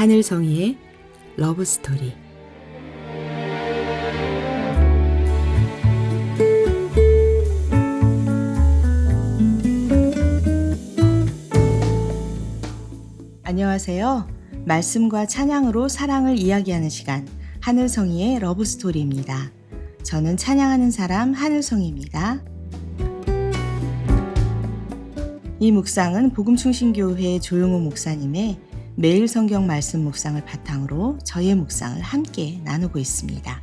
하늘성이의 러브스토리. 안녕하세요. 말씀과 찬양으로 사랑을 이야기하는 시간, 하늘성이의 러브스토리입니다. 저는 찬양하는 사람 하늘성이입니다. 이 묵상은 복음충신교회 조용호 목사님의 매일 성경 말씀 묵상을 바탕으로 저의 묵상을 함께 나누고 있습니다.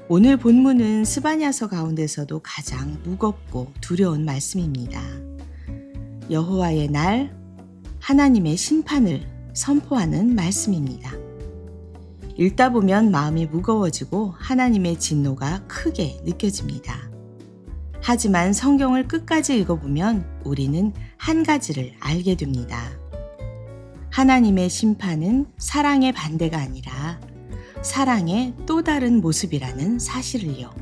오늘 본문은 스바냐서 가운데서도 가장 무겁고 두려운 말씀입니다. 여호와의 날, 하나님의 심판을 선포하는 말씀입니다. 읽다 보면 마음이 무거워지고 하나님의 진노가 크게 느껴집니다. 하지만 성경을 끝까지 읽어보면 우리는 한 가지를 알게 됩니다. 하나님의 심판은 사랑의 반대가 아니라 사랑의 또 다른 모습이라는 사실을요.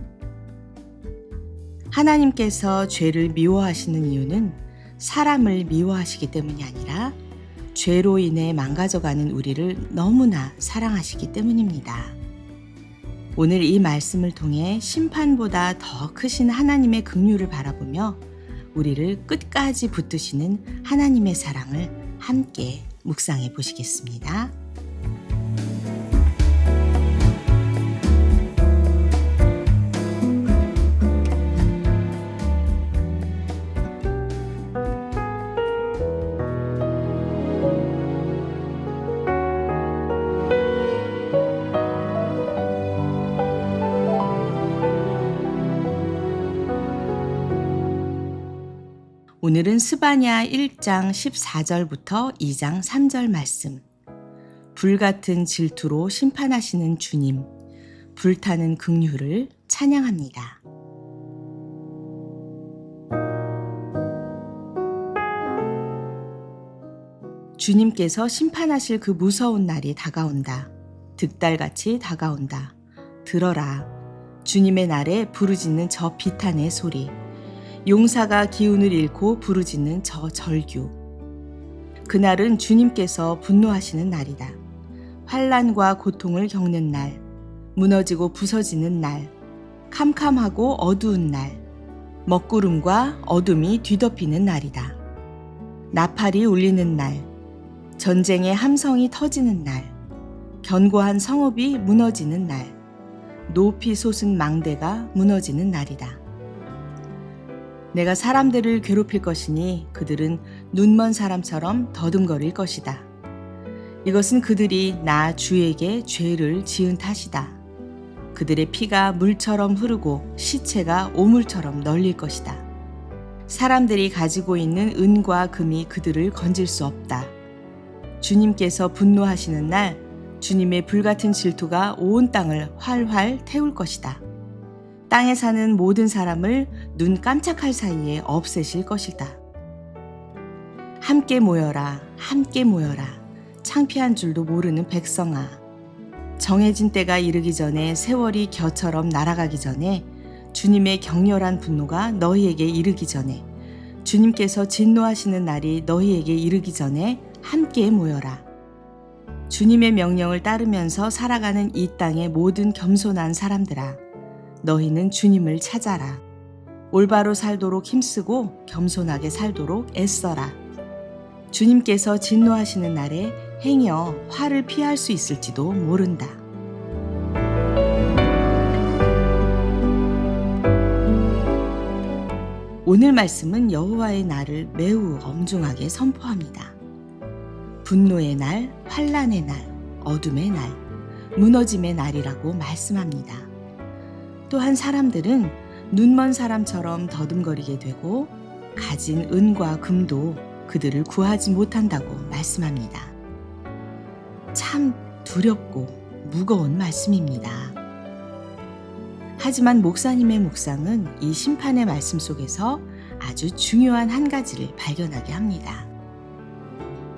하나님께서 죄를 미워하시는 이유는 사람을 미워하시기 때문이 아니라 죄로 인해 망가져가는 우리를 너무나 사랑하시기 때문입니다. 오늘 이 말씀을 통해 심판보다 더 크신 하나님의 긍휼을 바라보며 우리를 끝까지 붙드시는 하나님의 사랑을 함께 묵상해 보시겠습니다. 오늘은 스바냐 1장 14절부터 2장 3절 말씀. 불같은 질투로 심판하시는 주님, 불타는 긍휼을 찬양합니다. 주님께서 심판하실 그 무서운 날이 다가온다. 득달같이 다가온다. 들어라. 주님의 날에 부르짖는 저 비탄의 소리. 용사가 기운을 잃고 부르짖는 저 절규. 그날은 주님께서 분노하시는 날이다. 환난과 고통을 겪는 날, 무너지고 부서지는 날, 캄캄하고 어두운 날, 먹구름과 어둠이 뒤덮이는 날이다. 나팔이 울리는 날, 전쟁의 함성이 터지는 날, 견고한 성읍이 무너지는 날, 높이 솟은 망대가 무너지는 날이다. 내가 사람들을 괴롭힐 것이니 그들은 눈먼 사람처럼 더듬거릴 것이다. 이것은 그들이 나 주에게 죄를 지은 탓이다. 그들의 피가 물처럼 흐르고 시체가 오물처럼 널릴 것이다. 사람들이 가지고 있는 은과 금이 그들을 건질 수 없다. 주님께서 분노하시는 날 주님의 불같은 질투가 온 땅을 활활 태울 것이다. 땅에 사는 모든 사람을 눈 깜짝할 사이에 없애실 것이다. 함께 모여라, 함께 모여라. 창피한 줄도 모르는 백성아. 정해진 때가 이르기 전에 세월이 겨처럼 날아가기 전에 주님의 격렬한 분노가 너희에게 이르기 전에 주님께서 진노하시는 날이 너희에게 이르기 전에 함께 모여라. 주님의 명령을 따르면서 살아가는 이 땅의 모든 겸손한 사람들아. 너희는 주님을 찾아라. 올바로 살도록 힘쓰고 겸손하게 살도록 애써라. 주님께서 진노하시는 날에 행여 화를 피할 수 있을지도 모른다. 오늘 말씀은 여호와의 날을 매우 엄중하게 선포합니다. 분노의 날, 환난의 날, 어둠의 날, 무너짐의 날이라고 말씀합니다. 또한 사람들은 눈먼 사람처럼 더듬거리게 되고 가진 은과 금도 그들을 구하지 못한다고 말씀합니다. 참 두렵고 무거운 말씀입니다. 하지만 목사님의 묵상은 이 심판의 말씀 속에서 아주 중요한 한 가지를 발견하게 합니다.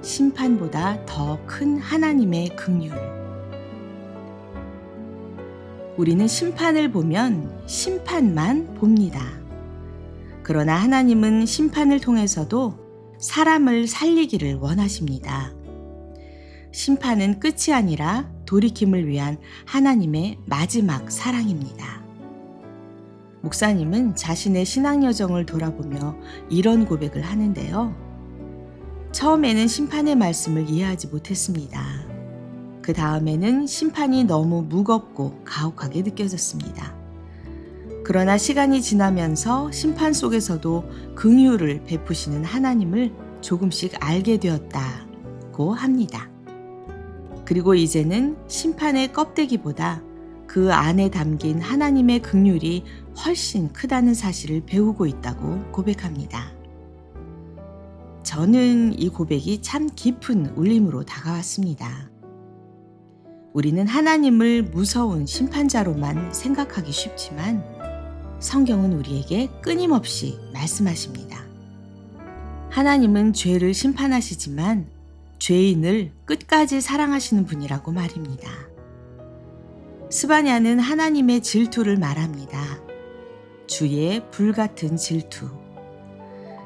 심판보다 더 큰 하나님의 긍휼. 우리는 심판을 보면 심판만 봅니다. 그러나 하나님은 심판을 통해서도 사람을 살리기를 원하십니다. 심판은 끝이 아니라 돌이킴을 위한 하나님의 마지막 사랑입니다. 목사님은 자신의 신앙 여정을 돌아보며 이런 고백을 하는데요. 처음에는 심판의 말씀을 이해하지 못했습니다. 그 다음에는 심판이 너무 무겁고 가혹하게 느껴졌습니다. 그러나 시간이 지나면서 심판 속에서도 긍휼을 베푸시는 하나님을 조금씩 알게 되었다고 합니다. 그리고 이제는 심판의 껍데기보다 그 안에 담긴 하나님의 긍휼이 훨씬 크다는 사실을 배우고 있다고 고백합니다. 저는 이 고백이 참 깊은 울림으로 다가왔습니다. 우리는 하나님을 무서운 심판자로만 생각하기 쉽지만 성경은 우리에게 끊임없이 말씀하십니다. 하나님은 죄를 심판하시지만 죄인을 끝까지 사랑하시는 분이라고 말입니다. 스바냐는 하나님의 질투를 말합니다. 주의 불같은 질투.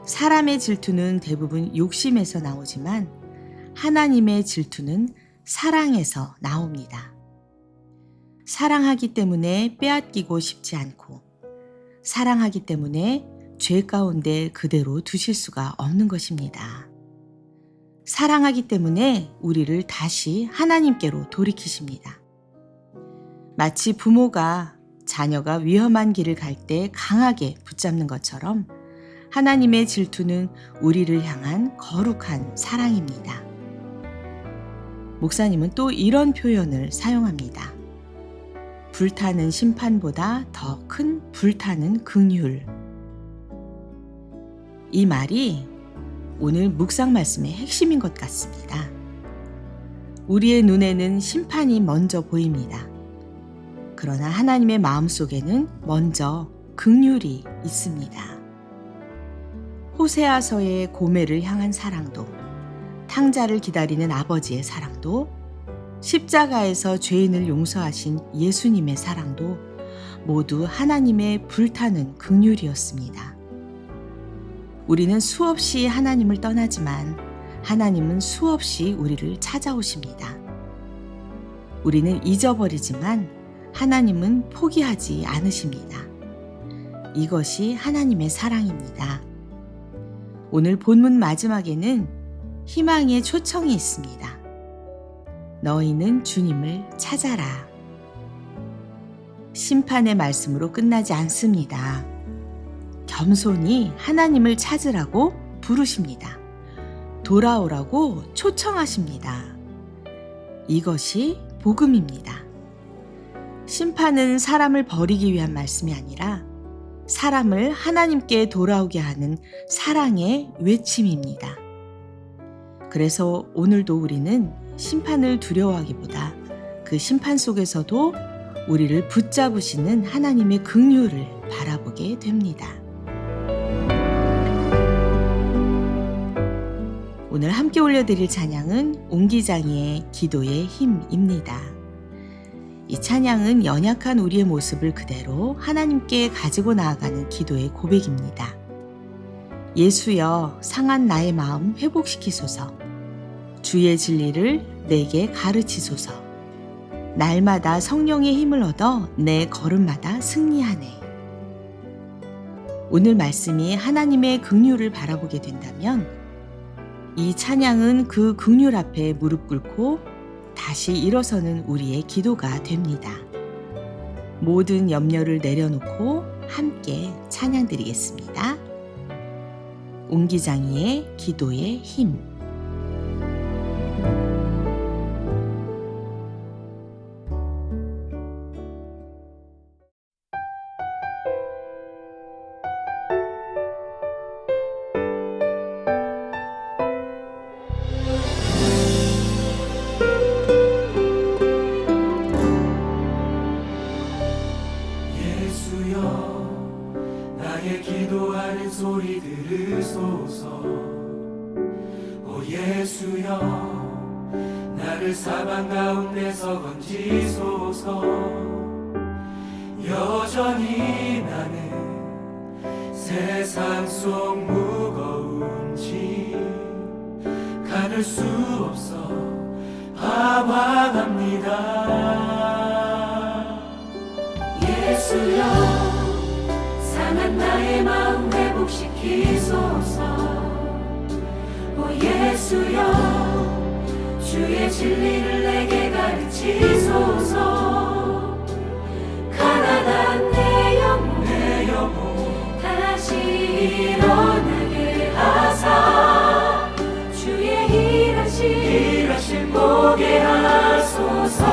사람의 질투는 대부분 욕심에서 나오지만 하나님의 질투는 사랑에서 나옵니다. 사랑하기 때문에 빼앗기고 싶지 않고 사랑하기 때문에 죄 가운데 그대로 두실 수가 없는 것입니다. 사랑하기 때문에 우리를 다시 하나님께로 돌이키십니다. 마치 부모가 자녀가 위험한 길을 갈 때 강하게 붙잡는 것처럼 하나님의 질투는 우리를 향한 거룩한 사랑입니다. 목사님은 또 이런 표현을 사용합니다. 불타는 심판보다 더 큰 불타는 긍휼. 이 말이 오늘 묵상 말씀의 핵심인 것 같습니다. 우리의 눈에는 심판이 먼저 보입니다. 그러나 하나님의 마음속에는 먼저 긍휼이 있습니다. 호세아서의 고멜을 향한 사랑도, 탕자를 기다리는 아버지의 사랑도, 십자가에서 죄인을 용서하신 예수님의 사랑도 모두 하나님의 불타는 긍휼이었습니다. 우리는 수없이 하나님을 떠나지만 하나님은 수없이 우리를 찾아오십니다. 우리는 잊어버리지만 하나님은 포기하지 않으십니다. 이것이 하나님의 사랑입니다. 오늘 본문 마지막에는 희망의 초청이 있습니다. 너희는 주님을 찾아라. 심판의 말씀으로 끝나지 않습니다. 겸손히 하나님을 찾으라고 부르십니다. 돌아오라고 초청하십니다. 이것이 복음입니다. 심판은 사람을 버리기 위한 말씀이 아니라 사람을 하나님께 돌아오게 하는 사랑의 외침입니다. 그래서 오늘도 우리는 심판을 두려워하기보다 그 심판 속에서도 우리를 붙잡으시는 하나님의 긍휼을 바라보게 됩니다. 오늘 함께 올려드릴 찬양은 옹기장이의 기도의 힘입니다. 이 찬양은 연약한 우리의 모습을 그대로 하나님께 가지고 나아가는 기도의 고백입니다. 예수여, 상한 나의 마음 회복시키소서. 주의 진리를 내게 가르치소서. 날마다 성령의 힘을 얻어 내 걸음마다 승리하네. 오늘 말씀이 하나님의 긍휼을 바라보게 된다면 이 찬양은 그 긍휼 앞에 무릎 꿇고 다시 일어서는 우리의 기도가 됩니다. 모든 염려를 내려놓고 함께 찬양 드리겠습니다. 옹기장이의 기도의 힘. 나의 기도하는 소리 들으소서. 오 예수여, 나를 사방 가운데서 건지소서. 여전히 나는 세상 속 무거운 짐 가눌 수 없어 방황합니다. 예수여 상한 나의 마음 회복시키소서. 오 예수여 주의 진리를 내게 가르치소서. 가난한 내 영혼 다시 일어나게 하사 주의 일하심 보게 하소서.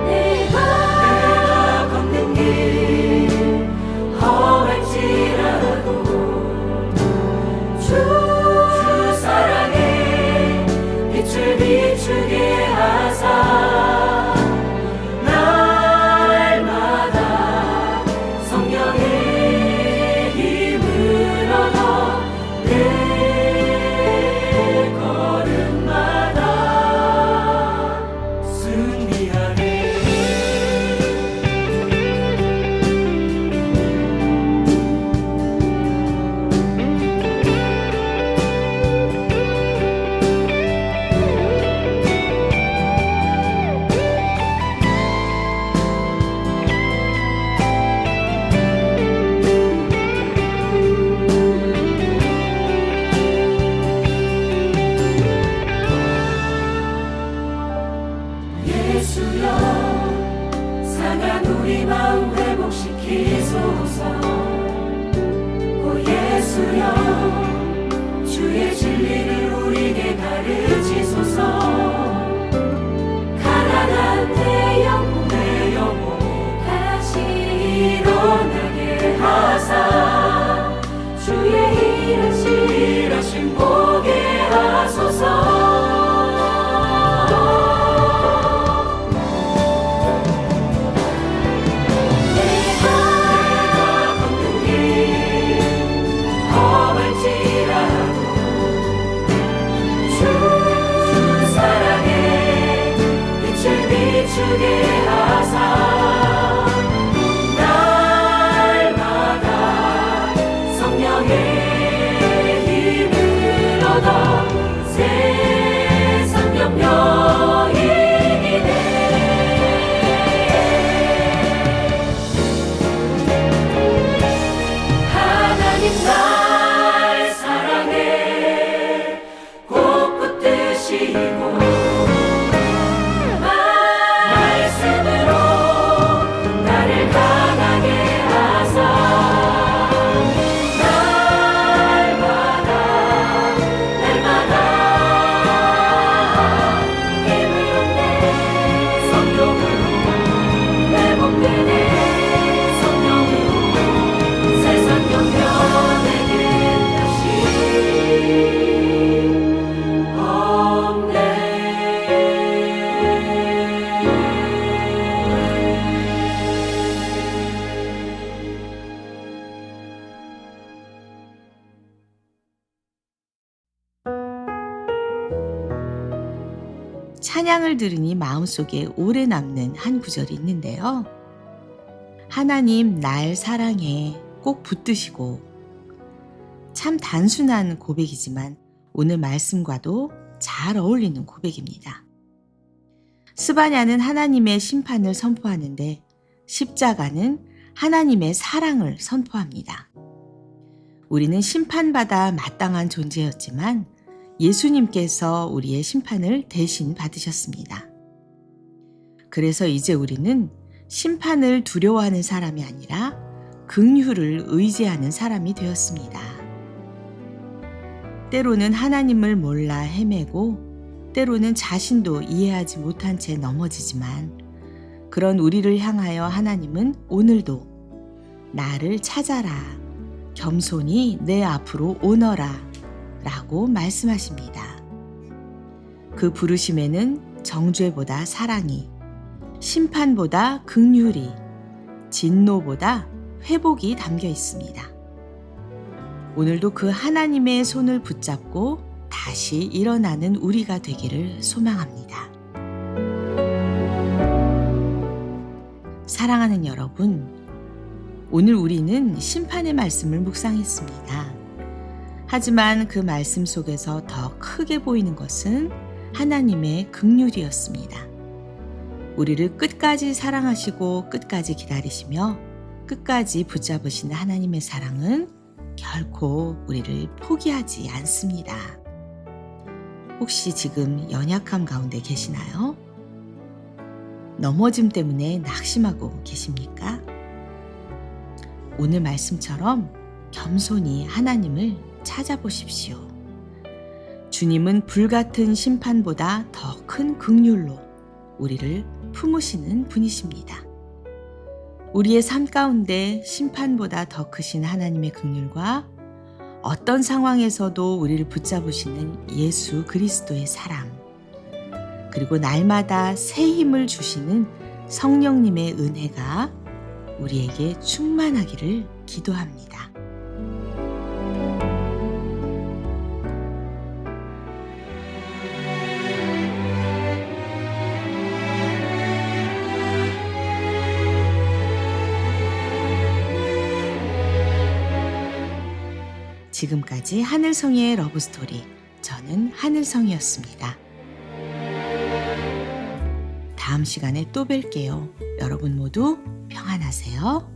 내가 걷는 길 험할지라도 주 사랑에 빛을 비추게 하사 날마다 성령의 힘을 얻어 내 걸음마다 승리하네. 예수여 상한 우리 마음 회복시키소서. 오 예수여 주의 진리를 우리에게 가르치소서. 가난한 내 영혼 다시 일어나게 하사 주의 일하심 보게 하소서. 주게 하사 날마다 성령의 힘을 얻어 세상 염려이기네. 하나님 날 사랑해 꼭 붙드시고 찬양을 들으니 마음속에 오래 남는 한 구절이 있는데요. 하나님 날 사랑해 꼭 붙드시고. 참 단순한 고백이지만 오늘 말씀과도 잘 어울리는 고백입니다. 스바냐는 하나님의 심판을 선포하는데 십자가는 하나님의 사랑을 선포합니다. 우리는 심판받아 마땅한 존재였지만 예수님께서 우리의 심판을 대신 받으셨습니다. 그래서 이제 우리는 심판을 두려워하는 사람이 아니라 긍휼을 의지하는 사람이 되었습니다. 때로는 하나님을 몰라 헤매고 때로는 자신도 이해하지 못한 채 넘어지지만 그런 우리를 향하여 하나님은 오늘도 나를 찾아라, 겸손히 내 앞으로 오너라 라고 말씀하십니다. 그 부르심에는 정죄보다 사랑이, 심판보다 긍휼이, 진노보다 회복이 담겨 있습니다. 오늘도 그 하나님의 손을 붙잡고 다시 일어나는 우리가 되기를 소망합니다. 사랑하는 여러분, 오늘 우리는 심판의 말씀을 묵상했습니다. 하지만 그 말씀 속에서 더 크게 보이는 것은 하나님의 긍휼이었습니다. 우리를 끝까지 사랑하시고 끝까지 기다리시며 끝까지 붙잡으시는 하나님의 사랑은 결코 우리를 포기하지 않습니다. 혹시 지금 연약함 가운데 계시나요? 넘어짐 때문에 낙심하고 계십니까? 오늘 말씀처럼 겸손히 하나님을 찾아보십시오. 주님은 불같은 심판보다 더 큰 긍휼로 우리를 품으시는 분이십니다. 우리의 삶 가운데 심판보다 더 크신 하나님의 긍휼과 어떤 상황에서도 우리를 붙잡으시는 예수 그리스도의 사랑, 그리고 날마다 새 힘을 주시는 성령님의 은혜가 우리에게 충만하기를 기도합니다. 지금까지 하늘성의 러브스토리, 저는 하늘성이었습니다. 다음 시간에 또 뵐게요. 여러분 모두 평안하세요.